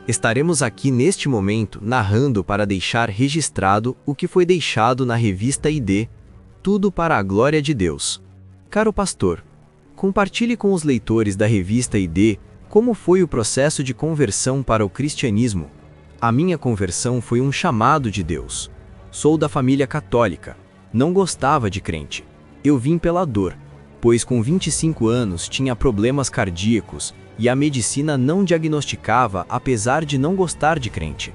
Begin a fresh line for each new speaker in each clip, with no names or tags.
Estaremos aqui neste momento narrando para deixar registrado o que foi deixado na revista ID, tudo para a glória de Deus. Caro pastor, compartilhe com os leitores da revista ID como foi o processo de conversão para o cristianismo. A minha conversão foi um chamado de Deus. Sou da família católica, não gostava de crente. Eu vim pela dor, pois com 25 anos tinha problemas cardíacos e a medicina não diagnosticava apesar de não gostar de crente.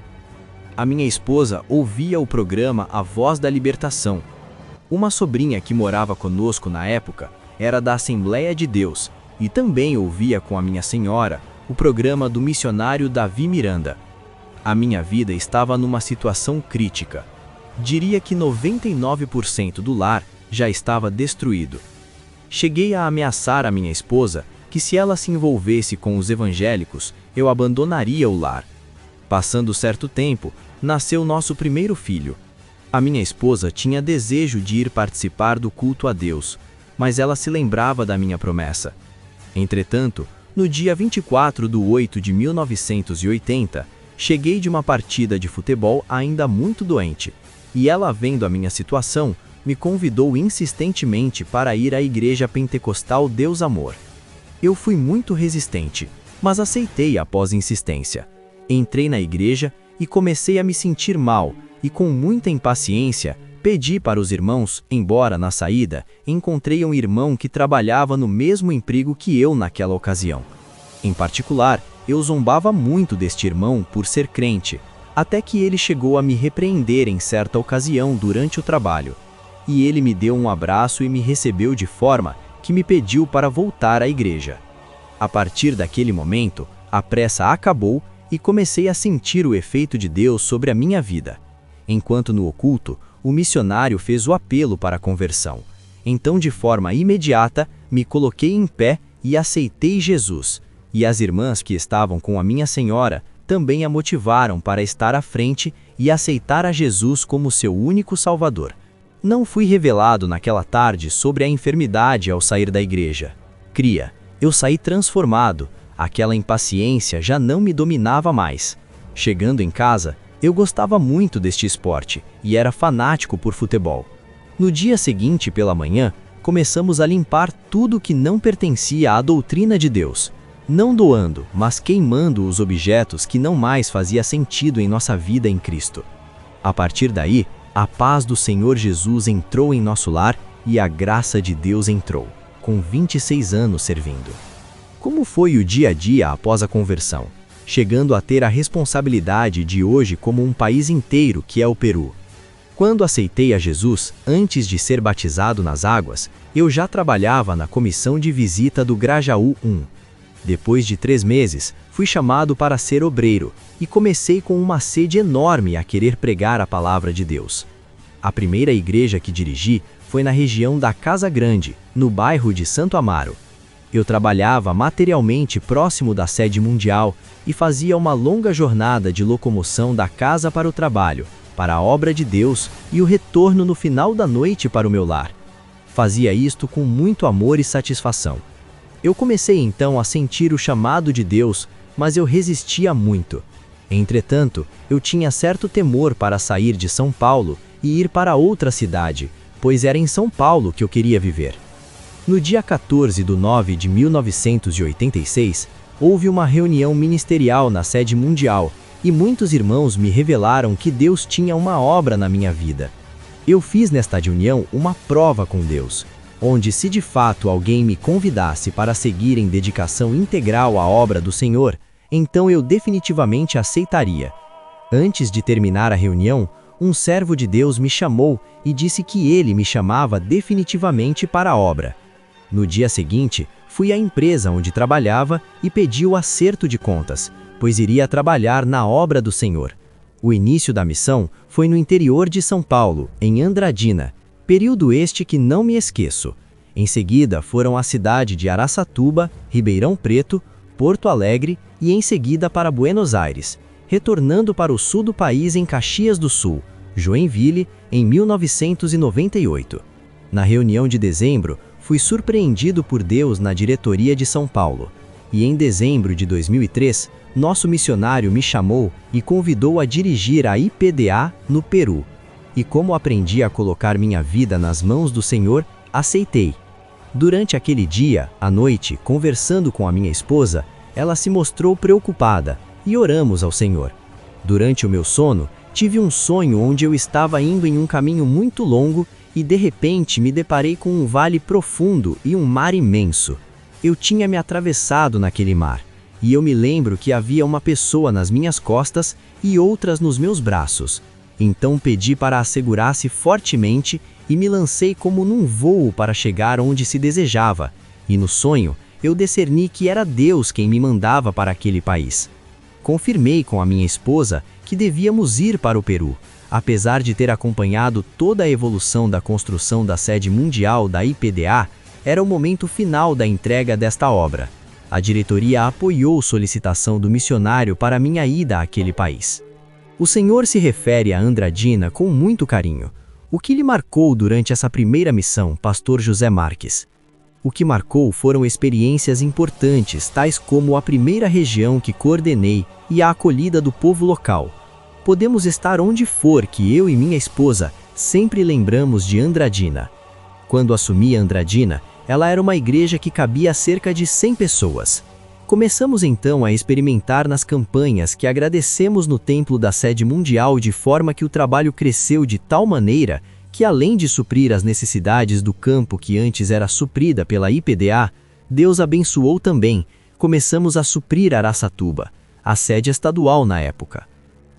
A minha esposa ouvia o programa A Voz da Libertação. Uma sobrinha que morava conosco na época era da Assembleia de Deus e também ouvia com a minha senhora o programa do missionário Davi Miranda. A minha vida estava numa situação crítica. Diria que 99% do lar já estava destruído. Cheguei a ameaçar a minha esposa que se ela se envolvesse com os evangélicos, eu abandonaria o lar. Passando certo tempo, nasceu nosso primeiro filho. A minha esposa tinha desejo de ir participar do culto a Deus, mas ela se lembrava da minha promessa. Entretanto, no dia 24 de 8 de 1980, cheguei de uma partida de futebol ainda muito doente, e ela, vendo a minha situação, me convidou insistentemente para ir à Igreja Pentecostal Deus Amor. Eu fui muito resistente, mas aceitei após insistência. Entrei na igreja e comecei a me sentir mal, e com muita impaciência, pedi para os irmãos, embora na saída, encontrei um irmão que trabalhava no mesmo emprego que eu naquela ocasião. Em particular, eu zombava muito deste irmão por ser crente, até que ele chegou a me repreender em certa ocasião durante o trabalho. E ele me deu um abraço e me recebeu de forma que me pediu para voltar à igreja. A partir daquele momento, a pressa acabou e comecei a sentir o efeito de Deus sobre a minha vida. Enquanto no oculto, o missionário fez o apelo para a conversão. Então, de forma imediata, me coloquei em pé e aceitei Jesus. E as irmãs que estavam com a minha senhora também a motivaram para estar à frente e aceitar a Jesus como seu único Salvador. Não fui revelado naquela tarde sobre a enfermidade ao sair da igreja. Eu saí transformado, aquela impaciência já não me dominava mais. Chegando em casa, eu gostava muito deste esporte e era fanático por futebol. No dia seguinte, pela manhã, começamos a limpar tudo que não pertencia à doutrina de Deus, não doando, mas queimando os objetos que não mais fazia sentido em nossa vida em Cristo. A partir daí, a paz do Senhor Jesus entrou em nosso lar e a graça de Deus entrou, com 26 anos servindo. Como foi o dia a dia após a conversão, chegando a ter a responsabilidade de hoje como um país inteiro, que é o Peru? Quando aceitei a Jesus, antes de ser batizado nas águas, eu já trabalhava na comissão de visita do Grajaú 1. Depois de 3 meses, fui chamado para ser obreiro e comecei com uma sede enorme a querer pregar a palavra de Deus. A primeira igreja que dirigi foi na região da Casa Grande, no bairro de Santo Amaro. Eu trabalhava materialmente próximo da sede mundial e fazia uma longa jornada de locomoção da casa para o trabalho, para a obra de Deus e o retorno no final da noite para o meu lar. Fazia isto com muito amor e satisfação. Eu comecei então a sentir o chamado de Deus, mas eu resistia muito. Entretanto, eu tinha certo temor para sair de São Paulo e ir para outra cidade, pois era em São Paulo que eu queria viver. No dia 14 de 9 de 1986, houve uma reunião ministerial na sede mundial e muitos irmãos me revelaram que Deus tinha uma obra na minha vida. Eu fiz nesta reunião uma prova com Deus, onde se de fato alguém me convidasse para seguir em dedicação integral à obra do Senhor, então eu definitivamente aceitaria. Antes de terminar a reunião, um servo de Deus me chamou e disse que ele me chamava definitivamente para a obra.
No dia seguinte, fui à empresa onde trabalhava e pedi o acerto de contas, pois iria trabalhar na obra do Senhor. O início da missão foi no interior de São Paulo, em Andradina, período este que não me esqueço. Em seguida foram a cidade de Araçatuba, Ribeirão Preto, Porto Alegre e em seguida para Buenos Aires, retornando para o sul do país em Caxias do Sul, Joinville, em 1998. Na reunião de dezembro, fui surpreendido por Deus na diretoria de São Paulo. E em dezembro de 2003, nosso missionário me chamou e convidou a dirigir a IPDA no Peru. E como aprendi a colocar minha vida nas mãos do Senhor, aceitei. Durante aquele dia, à noite, conversando com a minha esposa, ela se mostrou preocupada e oramos ao Senhor. Durante o meu sono, tive um sonho onde eu estava indo em um caminho muito longo e de repente me deparei com um vale profundo e um mar imenso. Eu tinha me atravessado naquele mar, e eu me lembro que havia uma pessoa nas minhas costas e outras nos meus braços. Então pedi para a segurasse fortemente e me lancei como num voo para chegar onde se desejava, e no sonho eu discerni que era Deus quem me mandava para aquele país. Confirmei com a minha esposa que devíamos ir para o Peru, apesar de ter acompanhado toda a evolução da construção da sede mundial da IPDA. Era o momento final da entrega desta obra. A diretoria apoiou a solicitação do missionário para minha ida àquele país. O Senhor se refere a Andradina com muito carinho. O que lhe marcou durante essa primeira missão, Pastor José Marques? O que marcou foram experiências importantes, tais como a primeira região que coordenei e a acolhida do povo local. Podemos estar onde for que eu e minha esposa sempre lembramos de Andradina. Quando assumi Andradina, ela era uma igreja que cabia a cerca de 100 pessoas. Começamos então a experimentar nas campanhas que agradecemos no templo da sede mundial, de forma que o trabalho cresceu de tal maneira que, além de suprir as necessidades do campo que antes era suprida pela IPDA, Deus abençoou também. Começamos a suprir Araçatuba, a sede estadual na época.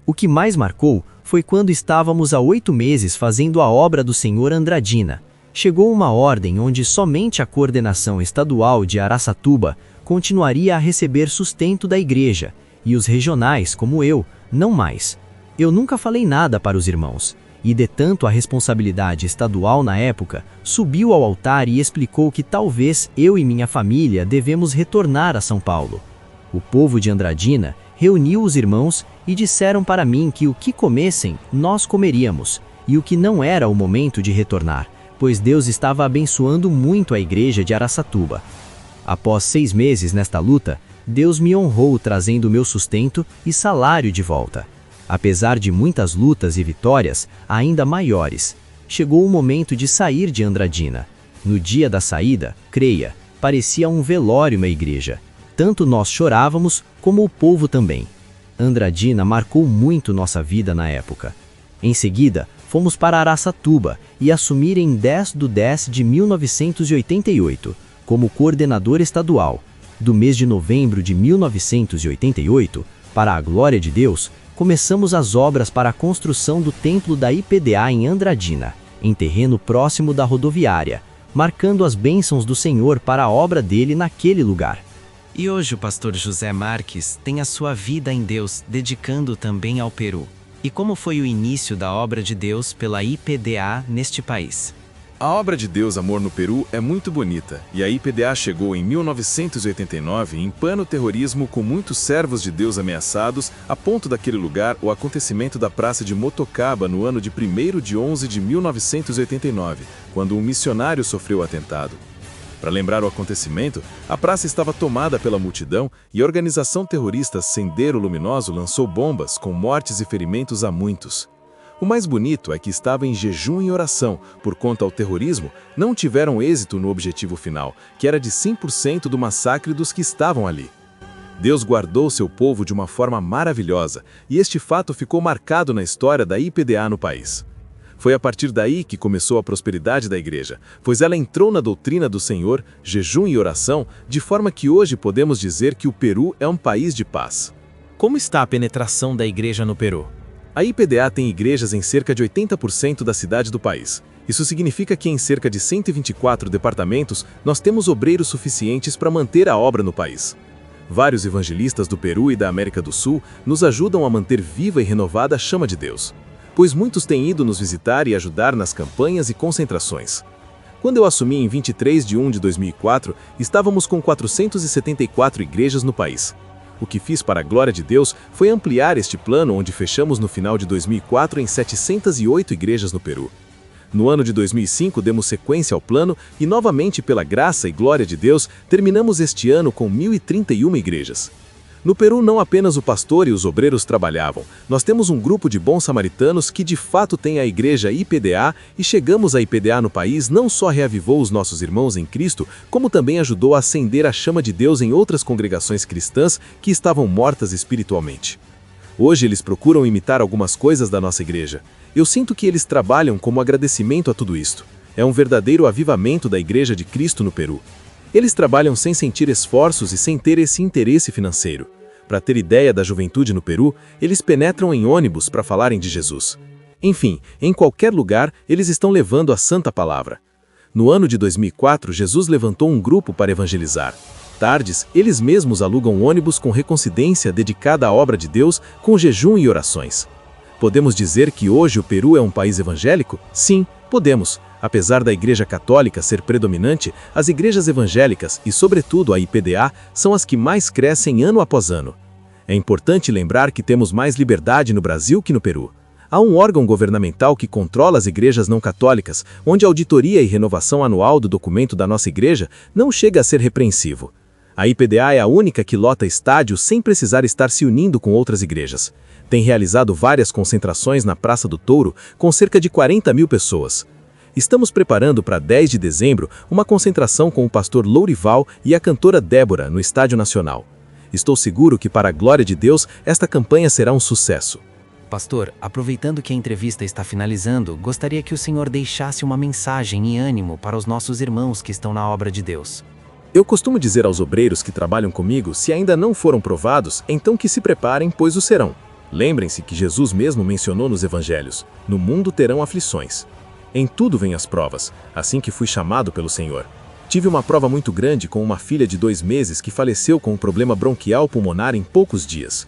O que mais marcou foi quando estávamos há 8 meses fazendo a obra do Senhor Andradina. Chegou uma ordem onde somente a coordenação estadual de Araçatuba continuaria a receber sustento da igreja, e os regionais, como eu, não mais. Eu nunca falei nada para os irmãos, e de tanto a responsabilidade estadual na época, subiu ao altar e explicou que talvez eu e minha família devemos retornar a São Paulo. O povo de Andradina reuniu os irmãos e disseram para mim que o que comessem, nós comeríamos, e o que não era o momento de retornar, pois Deus estava abençoando muito a igreja de Araçatuba. Após 6 meses nesta luta, Deus me honrou trazendo meu sustento e salário de volta. Apesar de muitas lutas e vitórias ainda maiores, chegou o momento de sair de Andradina. No dia da saída, creia, parecia um velório na igreja. Tanto nós chorávamos, como o povo também. Andradina marcou muito nossa vida na época. Em seguida, fomos para Araçatuba e assumir em 10/10/1988, como coordenador estadual. Do mês de novembro de 1988, para a glória de Deus, começamos as obras para a construção do templo da IPDA em Andradina, em terreno próximo da rodoviária, marcando as bênçãos do Senhor para a obra dele naquele lugar.
E hoje o pastor José Marques tem a sua vida em Deus, dedicando também ao Peru. E como foi o início da obra de Deus pela IPDA neste país?
A obra de Deus Amor no Peru é muito bonita, e a IPDA chegou em 1989 em pleno terrorismo, com muitos servos de Deus ameaçados, a ponto daquele lugar o acontecimento da praça de Motocaba no ano de 1º de 11 de 1989, quando um missionário sofreu atentado. Para lembrar o acontecimento, a praça estava tomada pela multidão e a organização terrorista Sendero Luminoso lançou bombas com mortes e ferimentos a muitos. O mais bonito é que estava em jejum e oração, por conta ao terrorismo, não tiveram êxito no objetivo final, que era de 100% do massacre dos que estavam ali. Deus guardou seu povo de uma forma maravilhosa, e este fato ficou marcado na história da IPDA no país. Foi a partir daí que começou a prosperidade da igreja, pois ela entrou na doutrina do Senhor, jejum e oração, de forma que hoje podemos dizer que o Peru é um país de paz.
Como está a penetração da igreja no Peru?
A IPDA tem igrejas em cerca de 80% da cidade do país. Isso significa que em cerca de 124 departamentos, nós temos obreiros suficientes para manter a obra no país. Vários evangelistas do Peru e da América do Sul nos ajudam a manter viva e renovada a chama de Deus, pois muitos têm ido nos visitar e ajudar nas campanhas e concentrações. Quando eu assumi em 23 de 1 de 2004, estávamos com 474 igrejas no país. O que fiz para a glória de Deus foi ampliar este plano, onde fechamos no final de 2004 em 708 igrejas no Peru. No ano de 2005 demos sequência ao plano e novamente pela graça e glória de Deus terminamos este ano com 1.031 igrejas. No Peru não apenas o pastor e os obreiros trabalhavam, nós temos um grupo de bons samaritanos que de fato tem a igreja IPDA e chegamos à IPDA no país não só reavivou os nossos irmãos em Cristo, como também ajudou a acender a chama de Deus em outras congregações cristãs que estavam mortas espiritualmente. Hoje eles procuram imitar algumas coisas da nossa igreja. Eu sinto que eles trabalham como agradecimento a tudo isto. É um verdadeiro avivamento da Igreja de Cristo no Peru. Eles trabalham sem sentir esforços e sem ter esse interesse financeiro. Para ter ideia da juventude no Peru, eles penetram em ônibus para falarem de Jesus. Enfim, em qualquer lugar, eles estão levando a santa palavra. No ano de 2004, Jesus levantou um grupo para evangelizar. Tardes, eles mesmos alugam ônibus com Recoincidência dedicada à obra de Deus, com jejum e orações. Podemos dizer que hoje o Peru é um país evangélico? Sim, podemos. Apesar da Igreja Católica ser predominante, as igrejas evangélicas e, sobretudo, a IPDA são as que mais crescem ano após ano. É importante lembrar que temos mais liberdade no Brasil que no Peru. Há um órgão governamental que controla as igrejas não católicas, onde a auditoria e renovação anual do documento da nossa igreja não chega a ser repreensivo. A IPDA é a única que lota estádios sem precisar estar se unindo com outras igrejas. Tem realizado várias concentrações na Praça do Touro, com cerca de 40 mil pessoas. Estamos preparando para 10 de dezembro uma concentração com o pastor Lourival e a cantora Débora no Estádio Nacional. Estou seguro que, para a glória de Deus, esta campanha será um sucesso.
Pastor, aproveitando que a entrevista está finalizando, gostaria que o senhor deixasse uma mensagem e ânimo para os nossos irmãos que estão na obra de Deus.
Eu costumo dizer aos obreiros que trabalham comigo, se ainda não foram provados, então que se preparem, pois o serão. Lembrem-se que Jesus mesmo mencionou nos evangelhos: no mundo terão aflições. Em tudo vêm as provas, assim que fui chamado pelo Senhor. Tive uma prova muito grande com uma filha de 2 meses que faleceu com um problema bronquial pulmonar em poucos dias.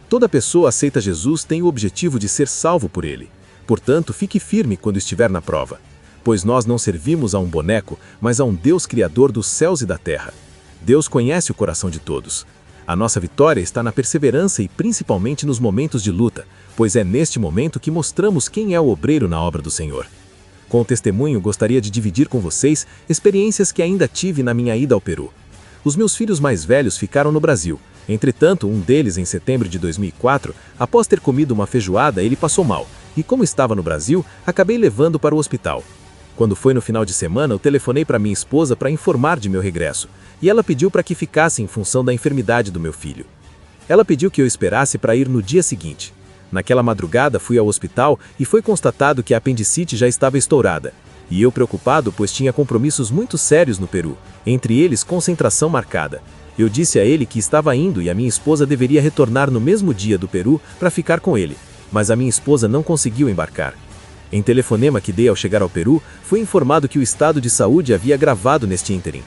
Toda pessoa aceita Jesus tem o objetivo de ser salvo por ele. Portanto, fique firme quando estiver na prova. Pois nós não servimos a um boneco, mas a um Deus criador dos céus e da terra. Deus conhece o coração de todos. A nossa vitória está na perseverança e principalmente nos momentos de luta, pois é neste momento que mostramos quem é o obreiro na obra do Senhor. Com o testemunho, gostaria de dividir com vocês experiências que ainda tive na minha ida ao Peru. Os meus filhos mais velhos ficaram no Brasil. Entretanto, um deles, em setembro de 2004, após ter comido uma feijoada, ele passou mal, e como estava no Brasil, acabei levando para o hospital. Quando foi no final de semana, eu telefonei para minha esposa para informar de meu regresso, e ela pediu para que ficasse em função da enfermidade do meu filho. Ela pediu que eu esperasse para ir no dia seguinte. Naquela madrugada fui ao hospital e foi constatado que a apendicite já estava estourada. E eu preocupado, pois tinha compromissos muito sérios no Peru, entre eles concentração marcada. Eu disse a ele que estava indo e a minha esposa deveria retornar no mesmo dia do Peru para ficar com ele, mas a minha esposa não conseguiu embarcar. Em telefonema que dei ao chegar ao Peru, fui informado que o estado de saúde havia agravado neste ínterim.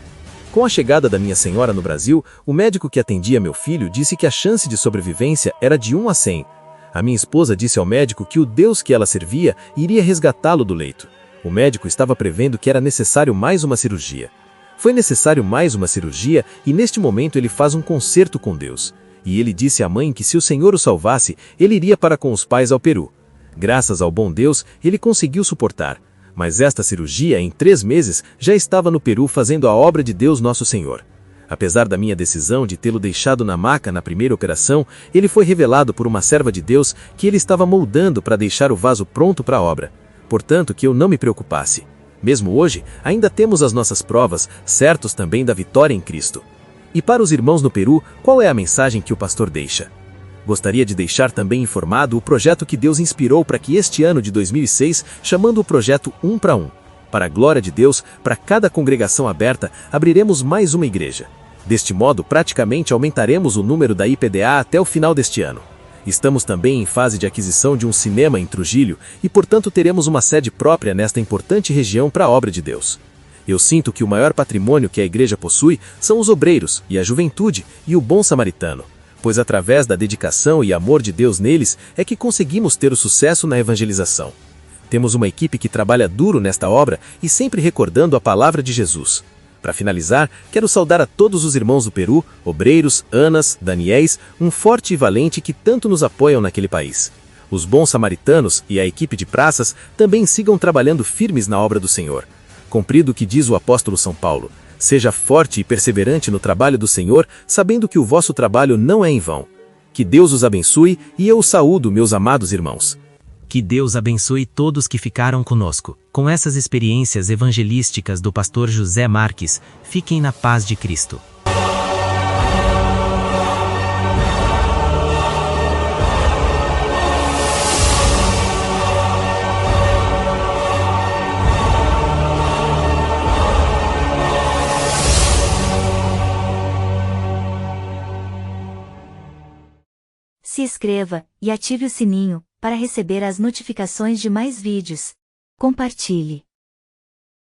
Com a chegada da minha senhora no Brasil, o médico que atendia meu filho disse que a chance de sobrevivência era de 1 a 100. A minha esposa disse ao médico que o Deus que ela servia iria resgatá-lo do leito. O médico estava prevendo que era necessário mais uma cirurgia. Foi necessário mais uma cirurgia e neste momento ele faz um concerto com Deus. E ele disse à mãe que se o Senhor o salvasse, ele iria para com os pais ao Peru. Graças ao bom Deus, ele conseguiu suportar. Mas esta cirurgia, em 3 meses, já estava no Peru fazendo a obra de Deus Nosso Senhor. Apesar da minha decisão de tê-lo deixado na maca na primeira operação, ele foi revelado por uma serva de Deus que ele estava moldando para deixar o vaso pronto para a obra. Portanto, que eu não me preocupasse. Mesmo hoje, ainda temos as nossas provas, certos também da vitória em Cristo. E para os irmãos no Peru, qual é a mensagem que o pastor deixa? Gostaria de deixar também informado o projeto que Deus inspirou para que este ano de 2006, chamando o projeto 1 para 1. Para a glória de Deus, para cada congregação aberta, abriremos mais uma igreja. Deste modo, praticamente aumentaremos o número da IPDA até o final deste ano.
Estamos também em fase de aquisição de um cinema em Trujillo e, portanto, teremos uma sede própria nesta importante região para a obra de Deus. Eu sinto que o maior patrimônio que a igreja possui são os obreiros e a juventude e o bom samaritano, pois através da dedicação e amor de Deus neles é que conseguimos ter o sucesso na evangelização. Temos uma equipe que trabalha duro nesta obra e sempre recordando a palavra de Jesus. Para finalizar, quero saudar a todos os irmãos do Peru, obreiros, Anas, Daniéis, um forte e valente que tanto nos apoiam naquele país. Os bons samaritanos e a equipe de praças também sigam trabalhando firmes na obra do Senhor. Cumprido o que diz o apóstolo São Paulo, seja forte e perseverante no trabalho do Senhor, sabendo que o vosso trabalho não é em vão. Que Deus os abençoe e eu os saúdo, meus amados irmãos.
Que Deus abençoe todos que ficaram conosco. Com essas experiências evangelísticas do pastor José Marques, fiquem na paz de Cristo.
Se inscreva e ative o sininho para receber as notificações de mais vídeos. Compartilhe.